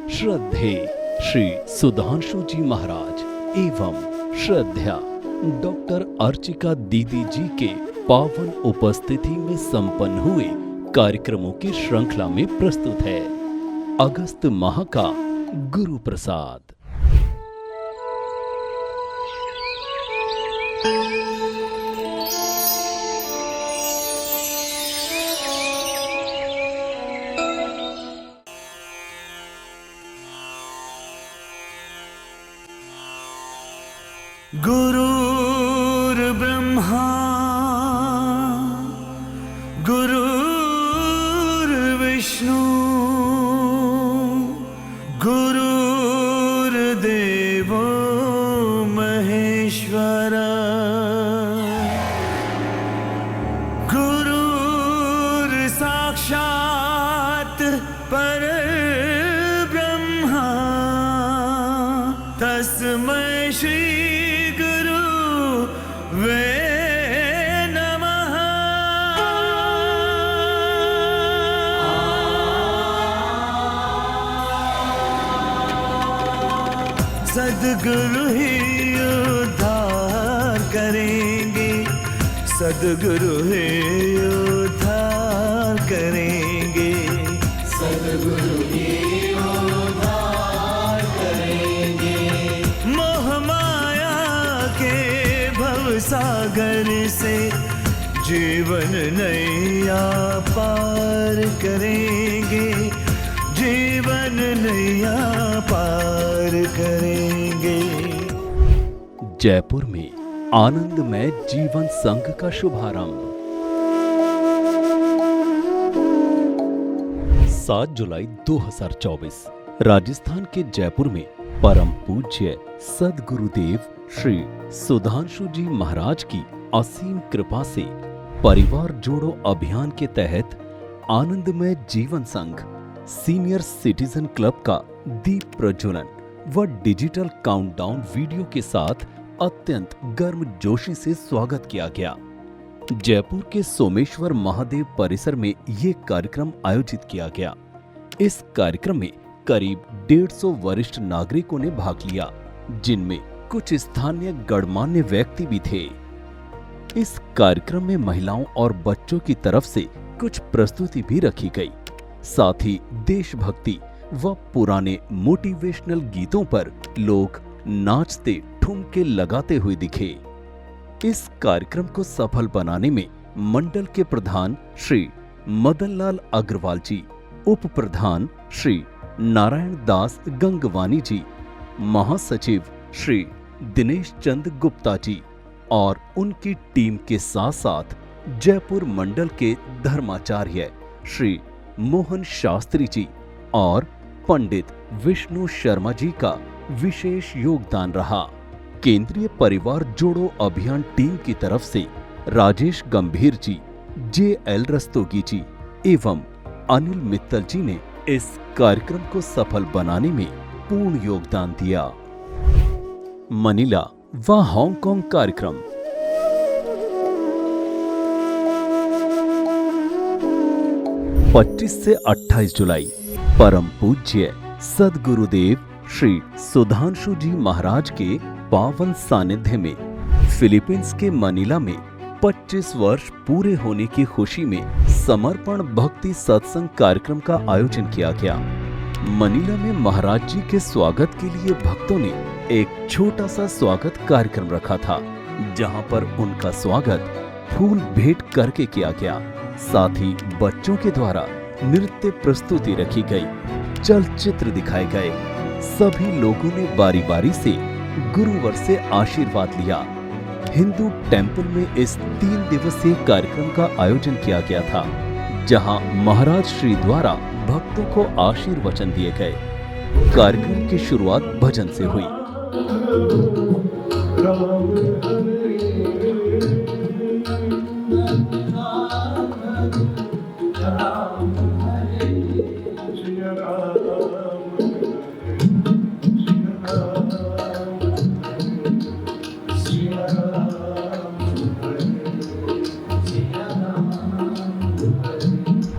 श्रद्धे श्री सुधांशु जी महाराज एवं श्रद्धा डॉक्टर अर्चिका दीदी जी के पावन उपस्थिति में संपन्न हुए कार्यक्रमों की श्रृंखला में प्रस्तुत है अगस्त माह का गुरु प्रसाद। गुरुर्ब्रह्मा गुरुर्विष्णु गुरुर्देवो महेश्वर गुरुर्साक्षात् परब्रह्मा तस्मै श्री वे नमः। सद्गुरु ही उद्धार करेंगे, सद्गुरु ही उद्धार करेंगे, सद्गुरु ही उद्धार करेंगे। मोह माया के सागर से जीवन नैया पार करेंगे, जीवन नैया पार करेंगे। जयपुर में आनंदमय जीवन संघ का शुभारंभ 7 जुलाई 2024 राजस्थान के जयपुर में परम पूज्य सद्गुरुदेव श्री सुधांशु जी महाराज की असीम कृपा से परिवार जोड़ो अभियान के तहत आनंदमय जीवन संघ सीनियर सिटीजन क्लब का दीप प्रज्वलन व डिजिटल काउंटडाउन वीडियो के साथ अत्यंत गर्मजोशी से स्वागत किया गया। जयपुर के सोमेश्वर महादेव परिसर में ये कार्यक्रम आयोजित किया गया। इस कार्यक्रम में करीब 150 वरिष्ठ नागरिकों ने भाग लिया, जिनमें कुछ स्थानीय गणमान्य व्यक्ति भी थे। इस कार्यक्रम में महिलाओं और बच्चों की तरफ से कुछ प्रस्तुति भी रखी गई। साथ ही देशभक्ति व पुराने मोटिवेशनल गीतों पर लोग नाचते ठुमके लगाते हुए दिखे। इस कार्यक्रम को सफल बनाने में मंडल के प्रधान श्री मदनलाल अग्रवाल जी, उप प्रधान श्री नारायण दास गंगवानी जी, महासचिव श्री दिनेश चंद गुप्ता जी और उनकी टीम के साथ साथ जयपुर मंडल के धर्माचार्य श्री मोहन शास्त्री जी और पंडित विष्णु शर्मा जी का विशेष योगदान रहा। केंद्रीय परिवार जोड़ो अभियान टीम की तरफ से राजेश गंभीर जी, JL रस्तोगी जी एवं अनिल मित्तल जी ने इस कार्यक्रम को सफल बनाने में पूर्ण योगदान दिया। मनीला व हांगकांग कार्यक्रम 25 से 28 जुलाई परम पूज्य सद्गुरुदेव श्री सुधांशु जी महाराज के पावन सानिध्य में फिलीपींस के मनीला में 25 वर्ष पूरे होने की खुशी में समर्पण भक्ति सत्संग कार्यक्रम का आयोजन किया गया। मनीला में महाराज जी के स्वागत के लिए भक्तों ने एक छोटा सा स्वागत कार्यक्रम रखा था, जहां पर उनका स्वागत फूल भेंट करके किया गया। साथ ही बच्चों के द्वारा नृत्य प्रस्तुति रखी गई, चलचित्र दिखाए गए। सभी लोगों ने बारी बारी से गुरुवर से आशीर्वाद लिया। हिंदू टेंपल में इस 3 दिवसीय कार्यक्रम का आयोजन किया गया था, जहां महाराज श्री द्वारा भक्तों को आशीर्वचन दिए गए। कार्यक्रम की शुरुआत भजन से हुई।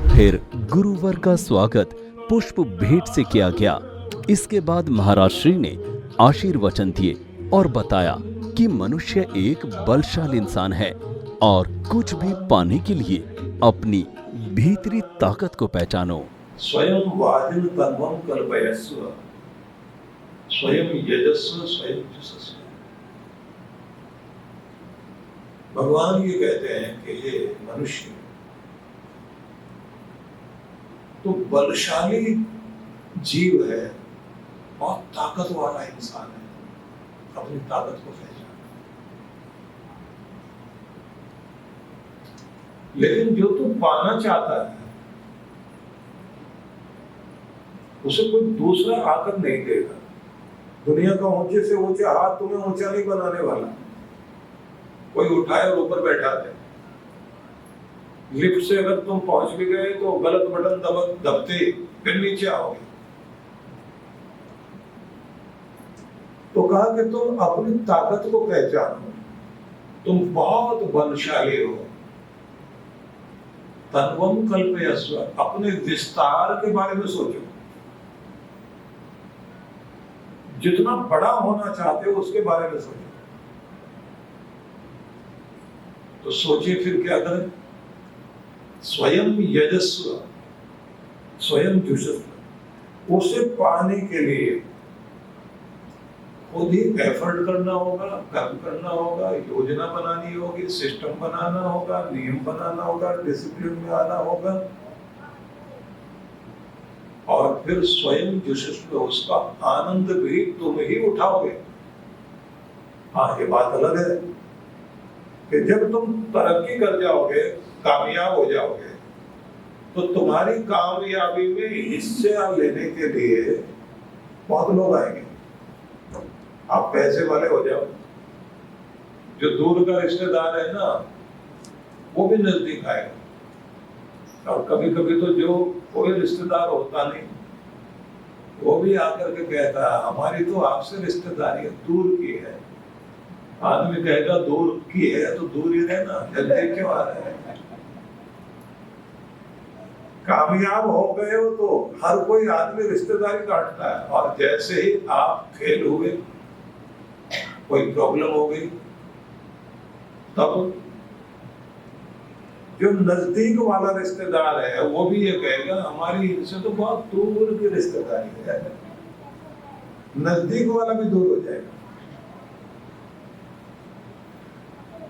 फिर गुरुवर का स्वागत पुष्प भेंट से किया गया। इसके बाद महाराज श्री ने आशीर्वचन दिए और बताया कि मनुष्य एक बलशाली इंसान है और कुछ भी पाने के लिए अपनी भीतरी ताकत को पहचानो। स्वयं वाजिन तन्वं कल्पयस्व, स्वयं यजस्व, स्वयं जुषस्व। भगवान ये कहते हैं कि ये मनुष्य तो बलशाली जीव है और ताकत वाला इंसान है, अपनी ताकत को पहचान। लेकिन जो तू पाना चाहता है उसे कोई दूसरा आकर नहीं देगा। दुनिया का ऊंचे से ऊंचे हाथ तुम्हें ऊंचा नहीं बनाने वाला। कोई उठाए और ऊपर बैठा दे। लिफ्ट से अगर तुम पहुंच भी गए तो गलत बटन दबते फिर नीचे आओगे। तो कहा कि तुम अपनी ताकत को पहचानो, तुम बहुत बलशाली हो। तन्वं कल्पयस्व, अपने विस्तार के बारे में सोचो। जितना बड़ा होना चाहते हो उसके बारे में सोचो। तो सोचिए फिर क्या करें। स्वयं यजस्व, स्वयं जुषस्व। उसे पाने के लिए खुद ही एफर्ट करना होगा, कर्म करना होगा, योजना बनानी होगी, सिस्टम बनाना होगा, नियम बनाना होगा, डिसिप्लिन में आना होगा और फिर स्वयं जुषस्व, उसका आनंद भी तुम ही उठाओगे। हाँ, ये बात अलग है कि जब तुम तरक्की कर जाओगे, कामयाब हो जाओगे, तो तुम्हारी कामयाबी में हिस्सा लेने के लिए बहुत लोग आएंगे। आप पैसे वाले हो जाओ, जो दूर का रिश्तेदार है ना वो भी नजदीक आएगा। और कभी कभी तो जो कोई रिश्तेदार होता नहीं वो भी आकर के कहता है हमारी तो आपसे रिश्तेदारी दूर की है। आदमी कहेगा दूर की है तो दूर ही रहना, जल्दी क्यों आ रहे हैं। कामयाब हो गए हो तो हर कोई आदमी रिश्तेदारी काटता है। और जैसे ही आप फेल हुए, कोई प्रॉब्लम हो गई, तब जो नजदीक वाला रिश्तेदार है वो भी ये कहेगा हमारी इनसे तो बहुत दूर की रिश्तेदारी है। नजदीक वाला भी दूर हो जाएगा।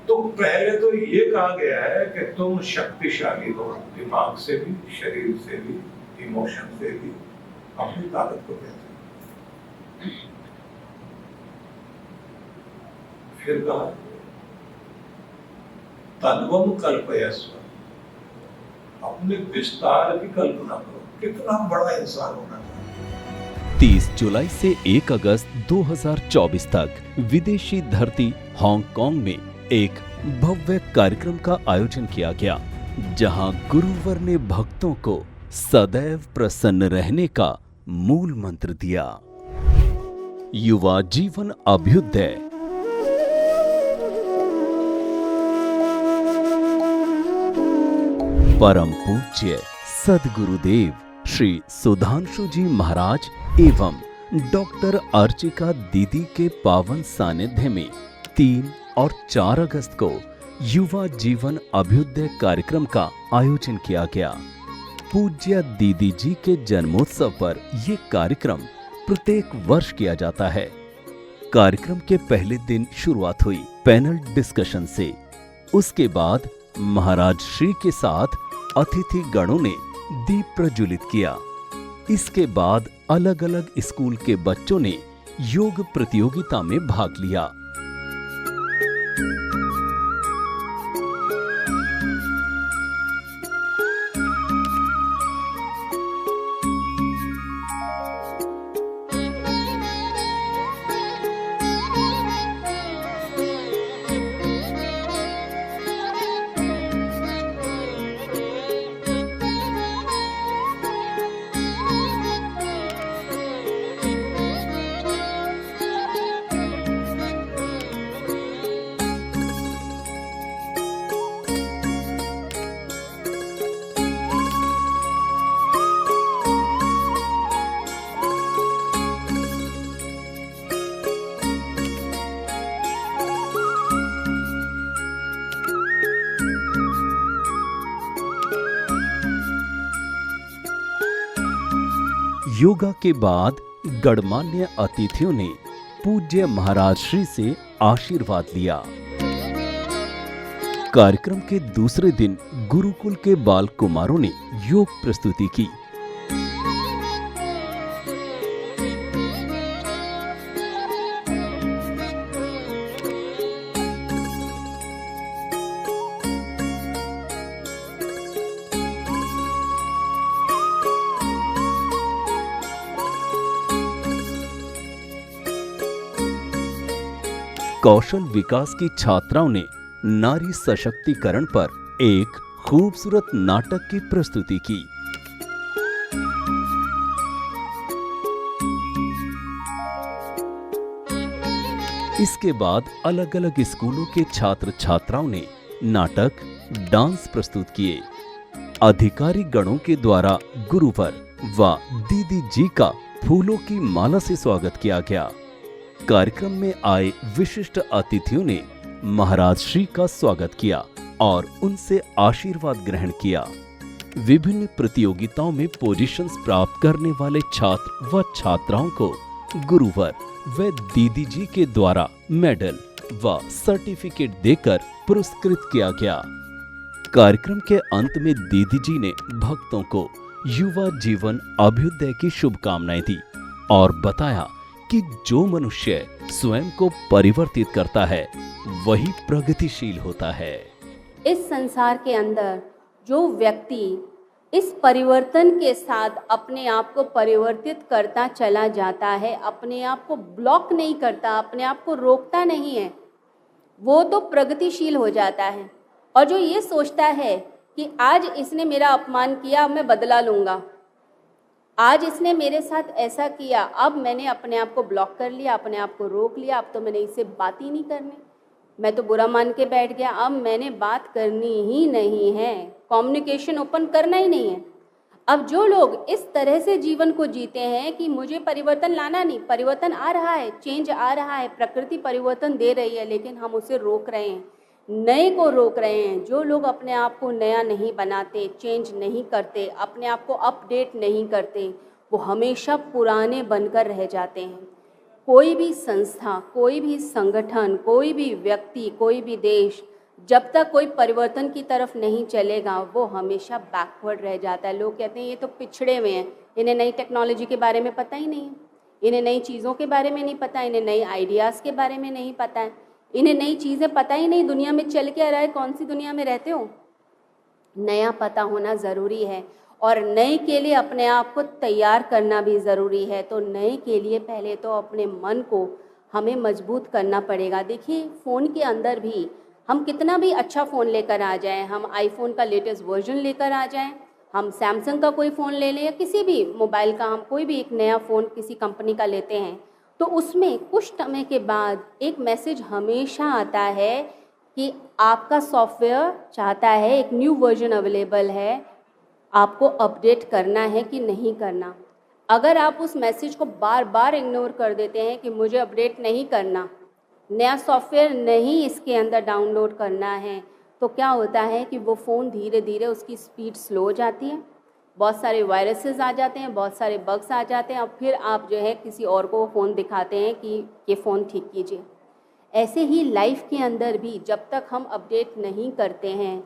तो पहले तो ये कहा गया है कि तुम शक्तिशाली हो, दिमाग से भी, शरीर से भी, इमोशन से भी, अपनी ताकत को पहचानो। फिर कहा तन्वं कल्पयस्व, अपने विस्तार की कल्पना करो, कितना बड़ा इंसान होना चाहिए। 30 जुलाई से 1 अगस्त 2024 तक विदेशी धरती हांगकांग में एक भव्य कार्यक्रम का आयोजन किया गया, जहां गुरुवर ने भक्तों को सदैव प्रसन्न रहने का मूल मंत्र दिया। युवा जीवन अभ्युदय। परम पूज्य सद्गुरुदेव श्री सुधांशु जी महाराज एवं डॉक्टर अर्चिका दीदी के पावन सानिध्य में 3 और 4 अगस्त को युवा जीवन अभ्युदय कार्यक्रम का आयोजन किया गया। पूज्य दीदी जी के जन्मोत्सव पर यह कार्यक्रम प्रत्येक वर्ष किया जाता है। कार्यक्रम के पहले दिन शुरुआत हुई पैनल डिस्कशन से। उसके बाद महाराज श्री के साथ अतिथि गणों ने दीप प्रज्वलित किया। इसके बाद अलग अलग स्कूल के बच्चों ने योग प्रतियोगिता में भाग लिया। योगा के बाद गणमान्य अतिथियों ने पूज्य महाराज श्री से आशीर्वाद लिया। कार्यक्रम के दूसरे दिन गुरुकुल के बाल कुमारों ने योग प्रस्तुति की। कौशल विकास की छात्राओं ने नारी सशक्तिकरण पर एक खूबसूरत नाटक की प्रस्तुति की। इसके बाद अलग अलग स्कूलों के छात्र छात्राओं ने नाटक, डांस प्रस्तुत किए। अधिकारी गणों के द्वारा गुरुवर व दीदी जी का फूलों की माला से स्वागत किया गया। कार्यक्रम में आए विशिष्ट अतिथियों ने महाराज श्री का स्वागत किया और उनसे आशीर्वाद ग्रहण किया। विभिन्न प्रतियोगिताओं में पोजीशंस प्राप्त करने वाले छात्र व छात्राओं को गुरुवर व दीदी जी के द्वारा मेडल व सर्टिफिकेट देकर पुरस्कृत किया गया। कार्यक्रम के अंत में दीदी जी ने भक्तों को युवा जीवन अभ्युदय की शुभकामनाएं दी और बताया कि जो मनुष्य स्वयं को परिवर्तित करता है वही प्रगतिशील होता है। इस संसार के अंदर जो व्यक्ति इस परिवर्तन के साथ अपने आप को परिवर्तित करता चला जाता है, अपने आप को ब्लॉक नहीं करता, अपने आप को रोकता नहीं है, वो तो प्रगतिशील हो जाता है। और जो ये सोचता है कि आज इसने मेरा अपमान किया, अब मैं बदला लूँगा, आज इसने मेरे साथ ऐसा किया, अब मैंने अपने आप को ब्लॉक कर लिया, अपने आप को रोक लिया, अब तो मैंने इससे बात ही नहीं करनी, मैं तो बुरा मान के बैठ गया, अब मैंने बात करनी ही नहीं है, कम्युनिकेशन ओपन करना ही नहीं है। अब जो लोग इस तरह से जीवन को जीते हैं कि मुझे परिवर्तन लाना नहीं, परिवर्तन आ रहा है, चेंज आ रहा है, प्रकृति परिवर्तन दे रही है, लेकिन हम उसे रोक रहे हैं, नए को रोक रहे हैं। जो लोग अपने आप को नया नहीं बनाते, चेंज नहीं करते, अपने आप को अपडेट नहीं करते, वो हमेशा पुराने बनकर रह जाते हैं। कोई भी संस्था, कोई भी संगठन, कोई भी व्यक्ति, कोई भी देश जब तक कोई परिवर्तन की तरफ नहीं चलेगा वो हमेशा बैकवर्ड रह जाता है। लोग कहते हैं ये तो पिछड़े हुए हैं, इन्हें नई टेक्नोलॉजी के बारे में पता ही नहीं है, इन्हें नई चीज़ों के बारे में नहीं पता, इन्हें नए आइडियाज़ के बारे में नहीं पता है, इन्हें नई चीज़ें पता ही नहीं, दुनिया में चल क्या रहा है, कौन सी दुनिया में रहते हो। नया पता होना ज़रूरी है और नए के लिए अपने आप को तैयार करना भी ज़रूरी है। तो नए के लिए पहले तो अपने मन को हमें मजबूत करना पड़ेगा। देखिए फ़ोन के अंदर भी हम कितना भी अच्छा फ़ोन लेकर आ जाएं, हम आईफोन का लेटेस्ट वर्जन लेकर आ जाएं, हम सैमसंग का कोई फ़ोन ले लें या किसी भी मोबाइल का, हम कोई भी एक नया फ़ोन किसी कंपनी का लेते हैं तो उसमें कुछ समय के बाद एक मैसेज हमेशा आता है कि आपका सॉफ्टवेयर चाहता है, एक न्यू वर्जन अवेलेबल है, आपको अपडेट करना है कि नहीं करना। अगर आप उस मैसेज को बार बार इग्नोर कर देते हैं कि मुझे अपडेट नहीं करना, नया सॉफ्टवेयर नहीं इसके अंदर डाउनलोड करना है, तो क्या होता है कि वो फ़ोन धीरे धीरे उसकी स्पीड स्लो हो जाती है, बहुत सारे वायरसेस आ जाते हैं, बहुत सारे बग्स आ जाते हैं और फिर आप जो है किसी और को फ़ोन दिखाते हैं कि ये फ़ोन ठीक कीजिए। ऐसे ही लाइफ के अंदर भी जब तक हम अपडेट नहीं करते हैं,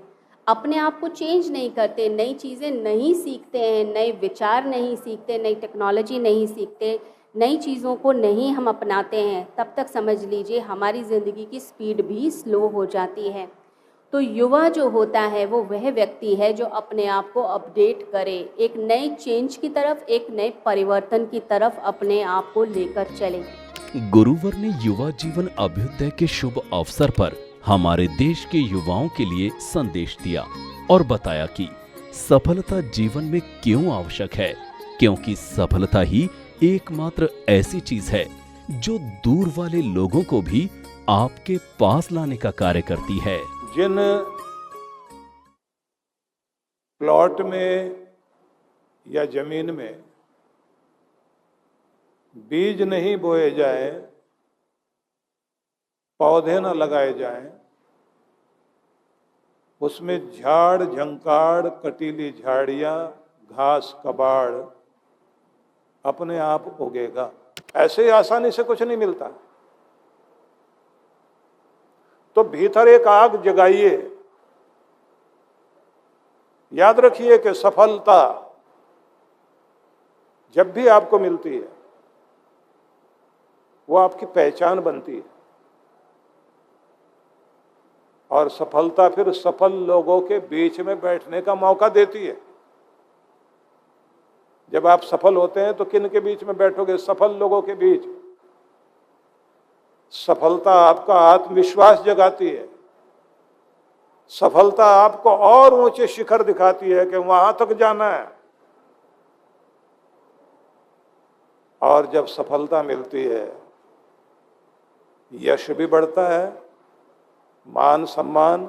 अपने आप को चेंज नहीं करते, नई चीज़ें नहीं सीखते हैं, नए विचार नहीं सीखते, नई टेक्नोलॉजी नहीं सीखते, नई चीज़ों को नहीं हम अपनाते हैं, तब तक समझ लीजिए हमारी ज़िंदगी की स्पीड भी स्लो हो जाती है। तो युवा जो होता है वो वह व्यक्ति है जो अपने आप को अपडेट करे, एक नए चेंज की तरफ, एक नए परिवर्तन की तरफ अपने आप को लेकर चले। गुरुवर ने युवा जीवन अभ्युदय के शुभ अवसर पर हमारे देश के युवाओं के लिए संदेश दिया और बताया कि सफलता जीवन में क्यों आवश्यक है, क्योंकि सफलता ही एकमात्र ऐसी चीज है जो दूर वाले लोगों को भी आपके पास लाने का कार्य करती है। जिन प्लॉट में या जमीन में बीज नहीं बोए जाए, पौधे न लगाए जाएं, उसमें झाड़ झंकाड़, कटीली झाड़ियां, घास कबाड़ अपने आप उगेगा। ऐसे ही आसानी से कुछ नहीं मिलता। तो भीतर एक आग जगाइए। याद रखिए कि सफलता जब भी आपको मिलती है वो आपकी पहचान बनती है, और सफलता फिर सफल लोगों के बीच में बैठने का मौका देती है। जब आप सफल होते हैं तो किन के बीच में बैठोगे? सफल लोगों के बीच। सफलता आपका आत्मविश्वास जगाती है। सफलता आपको और ऊंचे शिखर दिखाती है कि वहां तक जाना है। और जब सफलता मिलती है, यश भी बढ़ता है, मान सम्मान,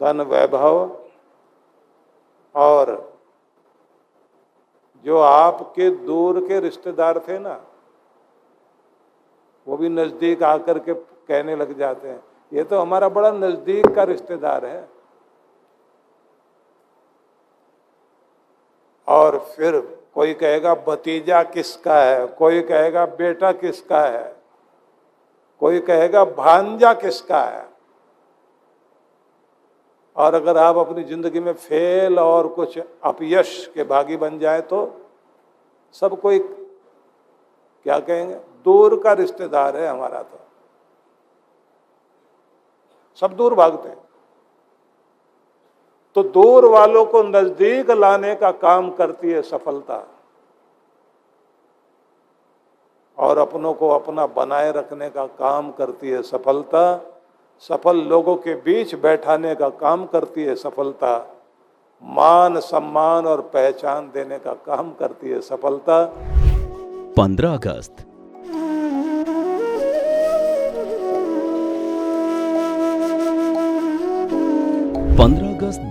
धन वैभव, और जो आपके दूर के रिश्तेदार थे ना, वो भी नजदीक आकर के कहने लग जाते हैं, ये तो हमारा बड़ा नजदीक का रिश्तेदार है। और फिर कोई कहेगा भतीजा किसका है, कोई कहेगा बेटा किसका है, कोई कहेगा भांजा किसका है। और अगर आप अपनी जिंदगी में फेल और कुछ अपयश के भागी बन जाए तो सब कोई क्या कहेंगे? दूर का रिश्तेदार है हमारा, तो सब दूर भागते हैं। तो दूर वालों को नजदीक लाने का काम करती है सफलता, और अपनों को अपना बनाए रखने का काम करती है सफलता। सफल लोगों के बीच बैठाने का काम करती है सफलता। मान सम्मान और पहचान देने का काम करती है सफलता। 15 अगस्त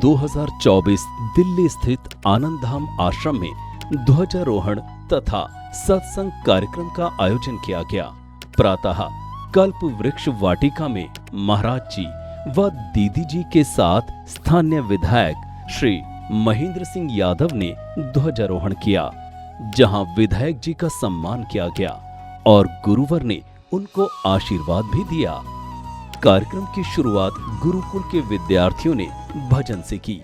2024 दिल्ली स्थित आनंद धाम आश्रम में ध्वजारोहण तथा सत्संग कार्यक्रम का आयोजन किया गया। प्रातः कल्प वृक्ष वाटिका में महाराज जी व दीदी जी के साथ स्थानीय विधायक श्री महेंद्र सिंह यादव ने ध्वजारोहण किया, जहां विधायक जी का सम्मान किया गया और गुरुवर ने उनको आशीर्वाद भी दिया। कार्यक्रम की शुरुआत गुरुकुल के विद्यार्थियों ने भजन से की।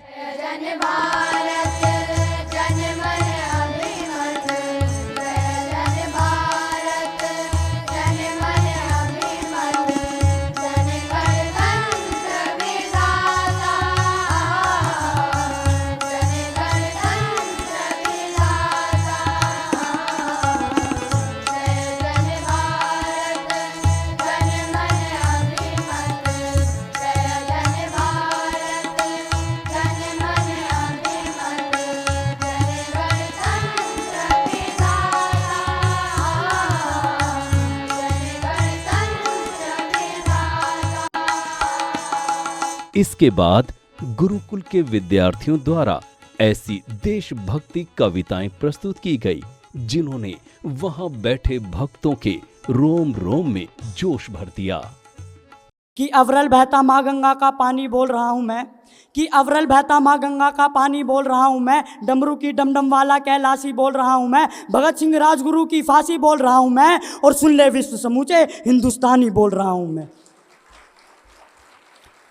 इसके बाद गुरुकुल के विद्यार्थियों द्वारा ऐसी देशभक्ति कविताएं प्रस्तुत की गई, जिन्होंने वहां बैठे भक्तों के रोम रोम में जोश भर दिया। कि अवरल बहता माँ गंगा का पानी बोल रहा हूँ मैं, कि अवरल बहता माँ गंगा का पानी बोल रहा हूँ मैं, डमरू की डमडम वाला कैलाशी बोल रहा हूँ मैं, भगत सिंह राजगुरु की फांसी बोल रहा हूँ मैं, और सुन ले विश्व समूचे हिंदुस्तानी बोल रहा हूँ मैं।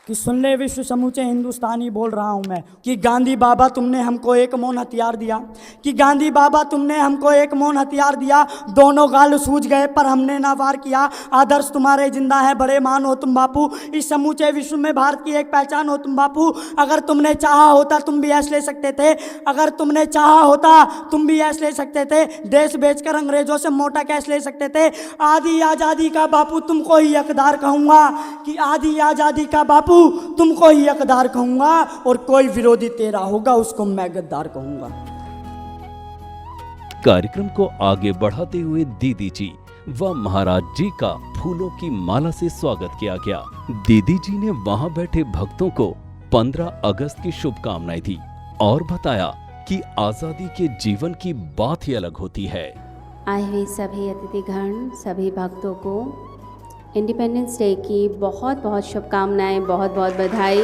कि सुन ले विश्व समूचे हिंदुस्तानी बोल रहा हूँ मैं। कि गांधी बाबा तुमने हमको एक मौन हथियार दिया, कि गांधी बाबा तुमने हमको एक मौन हथियार दिया, दोनों गाल सूझ गए पर हमने ना वार किया। आदर्श तुम्हारे जिंदा है, बड़े मान हो तुम बापू, इस समूचे विश्व में भारत की एक पहचान हो तुम बापू। अगर तुमने चाहा होता तुम भी ऐश ले सकते थे, अगर तुमने चाहा होता तुम भी ऐश ले सकते थे, देश बेचकर अंग्रेजों से मोटा कैश ले सकते थे। आधी आज़ादी का बापू तुमको ही हकदार कहूँगा, कि आधी आज़ादी का बापू तुमको ही हकदार कहूंगा, और कोई विरोधी तेरा होगा उसको मैं गद्दार कहूंगा। कार्यक्रम को आगे बढ़ाते हुए दीदी जी व महाराज जी का फूलों की माला से स्वागत किया गया। दीदी जी ने वहां बैठे भक्तों को 15 अगस्त की शुभकामनाएं दी और बताया कि आजादी के जीवन की बात ही अलग होती है। आए हुए सभी अतिथिगण, सभी भक्तों को इंडिपेंडेंस डे की बहुत बहुत शुभकामनाएं, बहुत बहुत बधाई।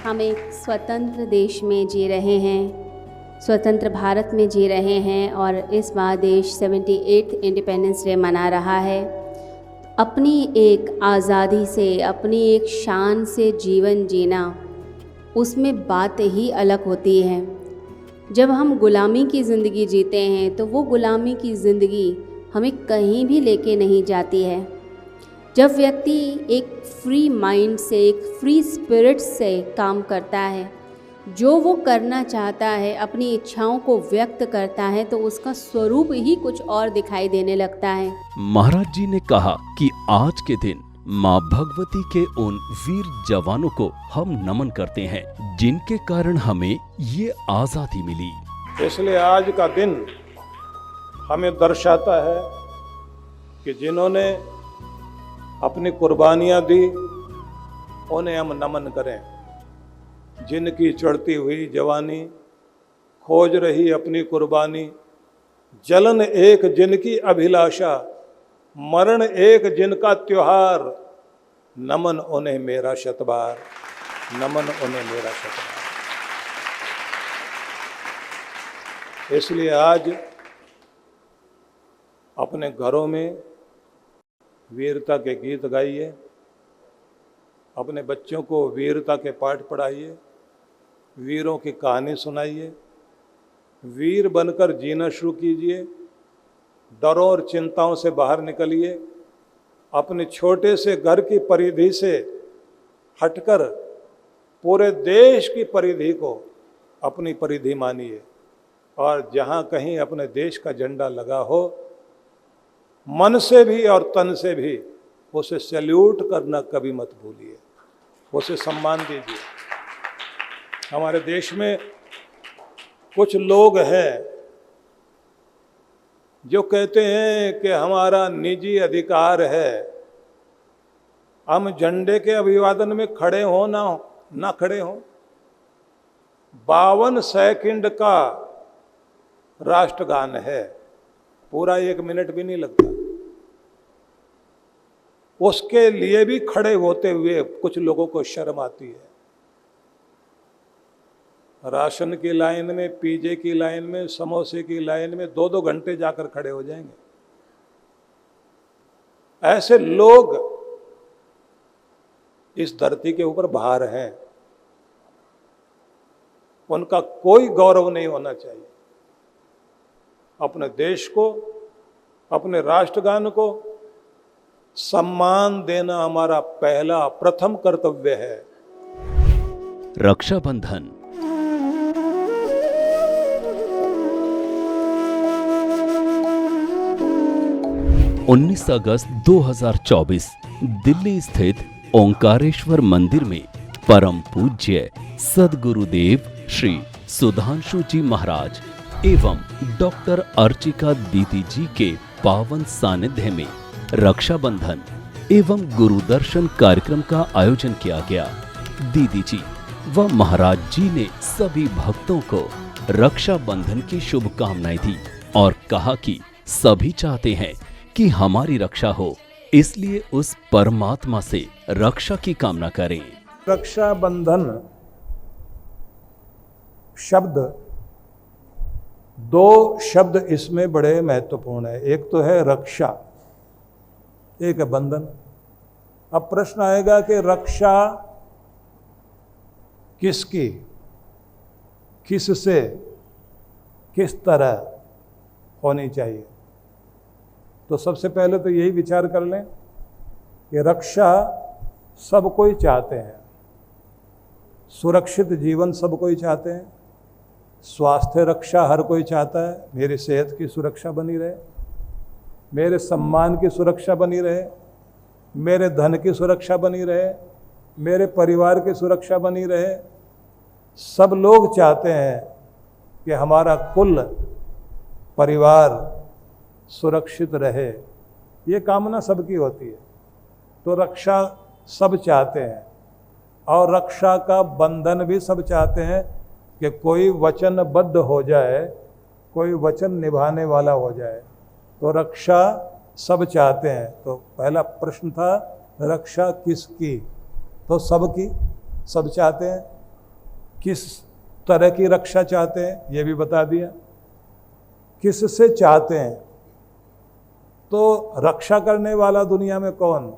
हम एक स्वतंत्र देश में जी रहे हैं, स्वतंत्र भारत में जी रहे हैं और इस बार देश 78th इंडिपेंडेंस डे मना रहा है। अपनी एक आज़ादी से, अपनी एक शान से जीवन जीना, उसमें बात ही अलग होती है। जब हम गुलामी की ज़िंदगी जीते हैं तो वो गुलामी की ज़िंदगी हमें कहीं भी लेके नहीं जाती है। जब व्यक्ति एक फ्री माइंड से, एक फ्री स्पिरिट से काम करता है, जो वो करना चाहता है, अपनी इच्छाओं को व्यक्त करता है, तो उसका स्वरूप ही कुछ और दिखाई देने लगता है। महाराज जी ने कहा कि आज के दिन माँ भगवती के उन वीर जवानों को हम नमन करते हैं जिनके कारण हमें ये आजादी मिली। इसलिए आज का दिन हमें दर्शाता है कि जिन्होंने अपनी कुर्बानियां दी उन्हें हम नमन करें। जिनकी चढ़ती हुई जवानी, खोज रही अपनी कुर्बानी, जलन एक जिनकी अभिलाषा, मरण एक जिनका त्योहार, नमन उन्हें मेरा शतबार, नमन उन्हें मेरा शतबार। इसलिए आज अपने घरों में वीरता के गीत गाइए, अपने बच्चों को वीरता के पाठ पढ़ाइए, वीरों की कहानी सुनाइए, वीर बनकर जीना शुरू कीजिए, डरों और चिंताओं से बाहर निकलिए, अपने छोटे से घर की परिधि से हटकर पूरे देश की परिधि को अपनी परिधि मानिए और जहाँ कहीं अपने देश का झंडा लगा हो, मन से भी और तन से भी उसे सैल्यूट करना कभी मत भूलिए, उसे सम्मान दीजिए। हमारे देश में कुछ लोग हैं जो कहते हैं कि हमारा निजी अधिकार है, हम झंडे के अभिवादन में खड़े हो ना खड़े हो। 52 सेकंड का राष्ट्रगान है, पूरा 1 मिनट भी नहीं लगता। उसके लिए भी खड़े होते हुए कुछ लोगों को शर्म आती है। राशन की लाइन में, पीजे की लाइन में, समोसे की लाइन में 2-2 घंटे जाकर खड़े हो जाएंगे। ऐसे लोग इस धरती के ऊपर भार हैं, उनका कोई गौरव नहीं होना चाहिए। अपने देश को, अपने राष्ट्रगान को सम्मान देना हमारा पहला प्रथम कर्तव्य है। रक्षाबंधन 19 अगस्त 2024 दिल्ली स्थित ओंकारेश्वर मंदिर में परम पूज्य सद्गुरुदेव श्री सुधांशु जी महाराज एवं डॉक्टर अर्चिका दीदी जी के पावन सानिध्य में रक्षाबंधन एवं गुरुदर्शन कार्यक्रम का आयोजन किया गया। दीदी जी व महाराज जी ने सभी भक्तों को रक्षाबंधन की शुभकामनाएं दी और कहा कि सभी चाहते हैं कि हमारी रक्षा हो, इसलिए उस परमात्मा से रक्षा की कामना करें। रक्षाबंधन शब्द, 2 शब्द इसमें बड़े महत्वपूर्ण है। एक तो है रक्षा, एक है बंधन। अब प्रश्न आएगा कि रक्षा किसकी, किससे, किस तरह होनी चाहिए? तो सबसे पहले तो यही विचार कर लें कि रक्षा सब कोई चाहते हैं, सुरक्षित जीवन सब कोई चाहते हैं, स्वास्थ्य रक्षा हर कोई चाहता है, मेरी सेहत की सुरक्षा बनी रहे, मेरे सम्मान की सुरक्षा बनी रहे, मेरे धन की सुरक्षा बनी रहे, मेरे परिवार की सुरक्षा बनी रहे। सब लोग चाहते हैं कि हमारा कुल परिवार सुरक्षित रहे, ये कामना सबकी होती है। तो रक्षा सब चाहते हैं और रक्षा का बंधन भी सब चाहते हैं कि कोई वचनबद्ध हो जाए, कोई वचन निभाने वाला हो जाए। तो रक्षा सब चाहते हैं। तो पहला प्रश्न था रक्षा किसकी? तो सबकी, सब चाहते हैं। किस तरह की रक्षा चाहते हैं ये भी बता दिया, किससे चाहते हैं। तो रक्षा करने वाला दुनिया में कौन,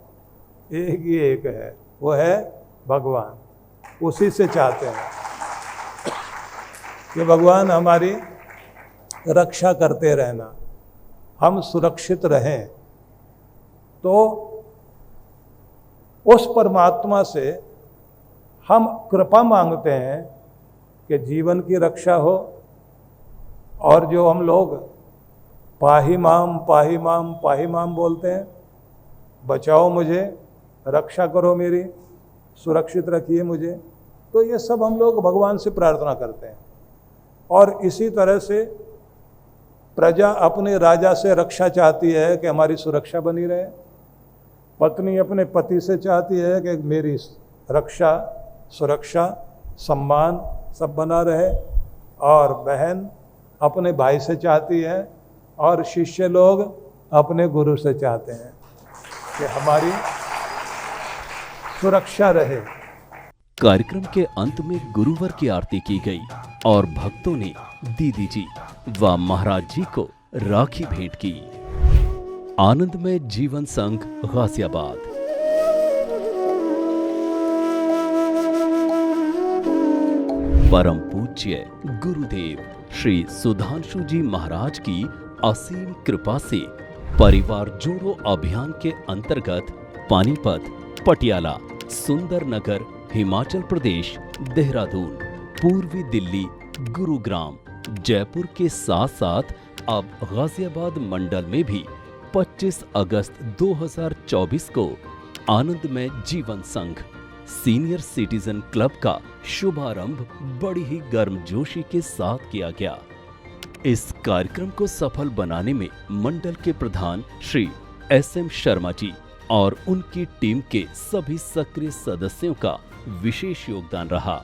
एक ही एक है, वो है भगवान। उसी से चाहते हैं कि भगवान हमारी रक्षा करते रहना, हम सुरक्षित रहें। तो उस परमात्मा से हम कृपा मांगते हैं कि जीवन की रक्षा हो, और जो हम लोग पाही माम पाही माम पाही माम बोलते हैं, बचाओ मुझे, रक्षा करो मेरी, सुरक्षित रखिए मुझे, तो ये सब हम लोग भगवान से प्रार्थना करते हैं। और इसी तरह से प्रजा अपने राजा से रक्षा चाहती है कि हमारी सुरक्षा बनी रहे, पत्नी अपने पति से चाहती है कि मेरी रक्षा, सुरक्षा, सम्मान सब बना रहे, और बहन अपने भाई से चाहती है, और शिष्य लोग अपने गुरु से चाहते हैं कि हमारी सुरक्षा रहे। कार्यक्रम के अंत में गुरुवर की आरती की गई और भक्तों ने दीदी जी व महाराज जी को राखी भेंट की। आनंदमय जीवन संघ गाजियाबाद। परम पूज्य गुरुदेव श्री सुधांशु जी महाराज की असीम कृपा से परिवार जोड़ो अभियान के अंतर्गत पानीपत, पटियाला, सुंदरनगर, हिमाचल प्रदेश, देहरादून, पूर्वी दिल्ली, गुरुग्राम, जयपुर के साथ साथ अब गाजियाबाद मंडल में भी 25 अगस्त 2024 को आनंदमय जीवन संघ सीनियर सिटीजन क्लब का शुभारंभ बड़ी ही गर्मजोशी के साथ किया गया। इस कार्यक्रम को सफल बनाने में मंडल के प्रधान श्री SM शर्मा जी और उनकी टीम के सभी सक्रिय सदस्यों का विशेष योगदान रहा।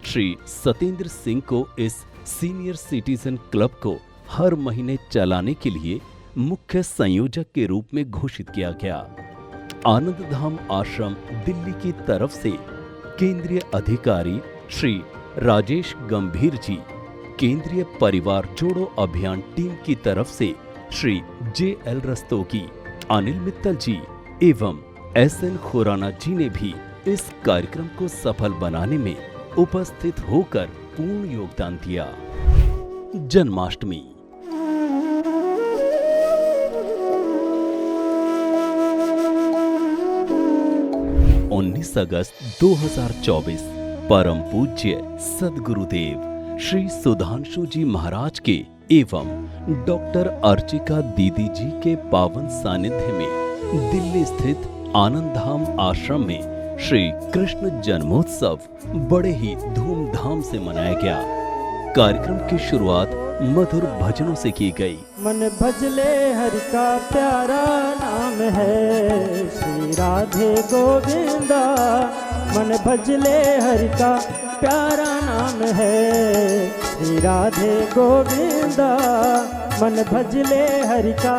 श्री सतेंद्र सिंह को इस सीनियर सिटीजन क्लब को हर महीने चलाने के लिए मुख्य संयोजक के रूप में घोषित किया गया। आनंद धाम आश्रम दिल्ली की तरफ से केंद्रीय अधिकारी श्री राजेश गंभीर जी, केंद्रीय परिवार जोड़ो अभियान टीम की तरफ से श्री JL रस्तोगी, अनिल मित्तल जी एवं SN खुराना जी ने भी इस कार्यक्रम को सफल बनाने में उपस्थित होकर पूर्ण योगदान दिया। जन्माष्टमी 19 अगस्त 2024 परम पूज्य सद्गुरुदेव श्री सुधांशु जी महाराज के एवं डॉक्टर अर्चिका दीदी जी के पावन सानिध्य में दिल्ली स्थित आनंद धाम आश्रम में श्री कृष्ण जन्मोत्सव बड़े ही धूमधाम से मनाया गया। कार्यक्रम की शुरुआत मधुर भजनों से की गई। मन भजले हरि का प्यारा नाम है श्री राधे गोविंदा, मन भजले हरि का प्यारा नाम है श्री राधे गोविंदा, मन भजले हरि का।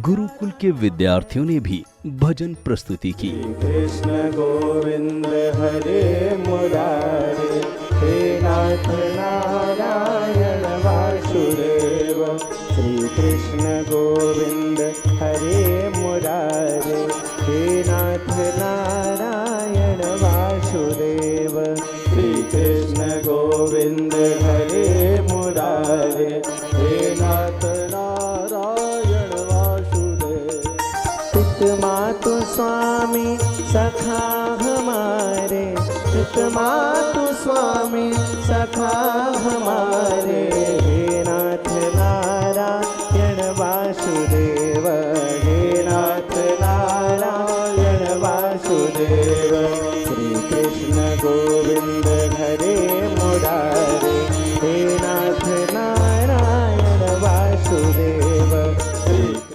गुरुकुल के विद्यार्थियों ने भी भजन प्रस्तुति की। कृष्ण गोविंद हरे मुरारे, हे नाथ नारायण वासुदेव। श्री कृष्ण गोविंद हरे मुरारे, हे नाथ नारायण वासुदेव। श्री कृष्ण गोविंद हरे मुरारे, हे नाथ नारायण वासुदेव। पित मातु स्वामी सखा हमारे, पित मातु स्वामी सखा हमारे, हे नाथ नारायण वासुदेव, हे नाथ नारायण वासुदेव। श्री कृष्ण गोविंद हरे मुरारे, हे नाथ नारायण वासुदेव।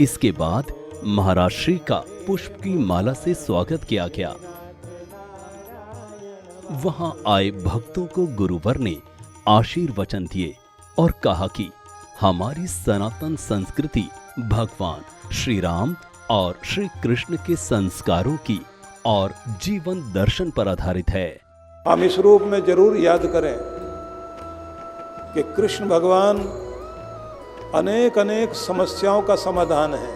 इसके बाद महाराज श्री का पुष्प की माला से स्वागत किया गया। वहां आए भक्तों को गुरुवर ने आशीर्वचन दिए और कहा कि हमारी सनातन संस्कृति भगवान श्री राम और श्री कृष्ण के संस्कारों की और जीवन दर्शन पर आधारित है। हम इस रूप में जरूर याद करें कि कृष्ण भगवान अनेक अनेक समस्याओं का समाधान है।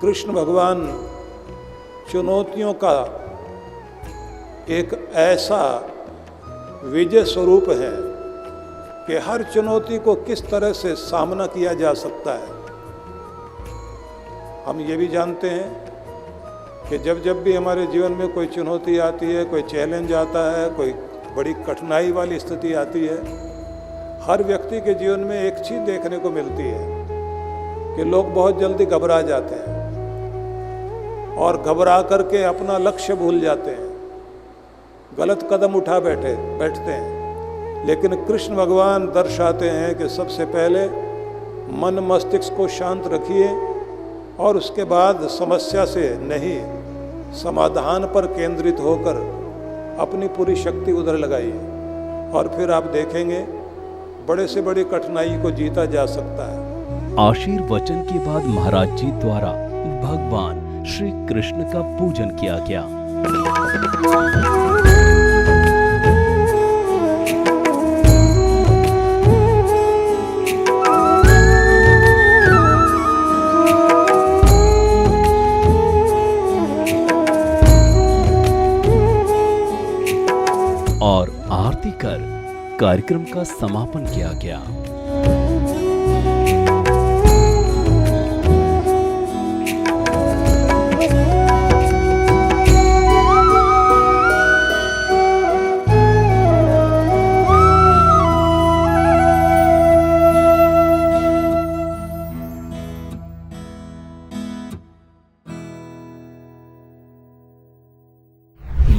कृष्ण भगवान चुनौतियों का एक ऐसा विजय स्वरूप है कि हर चुनौती को किस तरह से सामना किया जा सकता है। हम ये भी जानते हैं कि जब जब भी हमारे जीवन में कोई चुनौती आती है, कोई चैलेंज आता है, कोई बड़ी कठिनाई वाली स्थिति आती है, हर व्यक्ति के जीवन में एक चीज़ देखने को मिलती है कि लोग बहुत जल्दी घबरा जाते हैं और घबरा करके अपना लक्ष्य भूल जाते हैं, गलत कदम उठा बैठते हैं। लेकिन कृष्ण भगवान दर्शाते हैं कि सबसे पहले मन मस्तिष्क को शांत रखिए और उसके बाद समस्या से नहीं, समाधान पर केंद्रित होकर अपनी पूरी शक्ति उधर लगाइए और फिर आप देखेंगे बड़े से बड़ी कठिनाई को जीता जा सकता है। आशीर्वचन के बाद महाराज जी द्वारा भगवान श्री कृष्ण का पूजन किया गया। और आरती कर कार्यक्रम का समापन किया गया।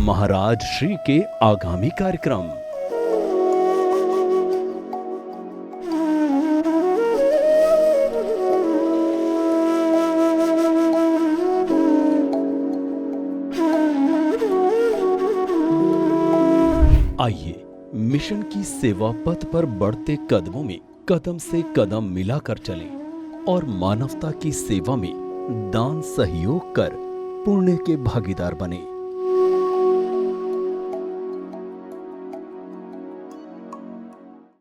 महाराज श्री के आगामी कार्यक्रम। आइए मिशन की सेवा पथ पर बढ़ते कदमों में कदम से कदम मिलाकर चलें और मानवता की सेवा में दान सहयोग कर पुण्य के भागीदार बने।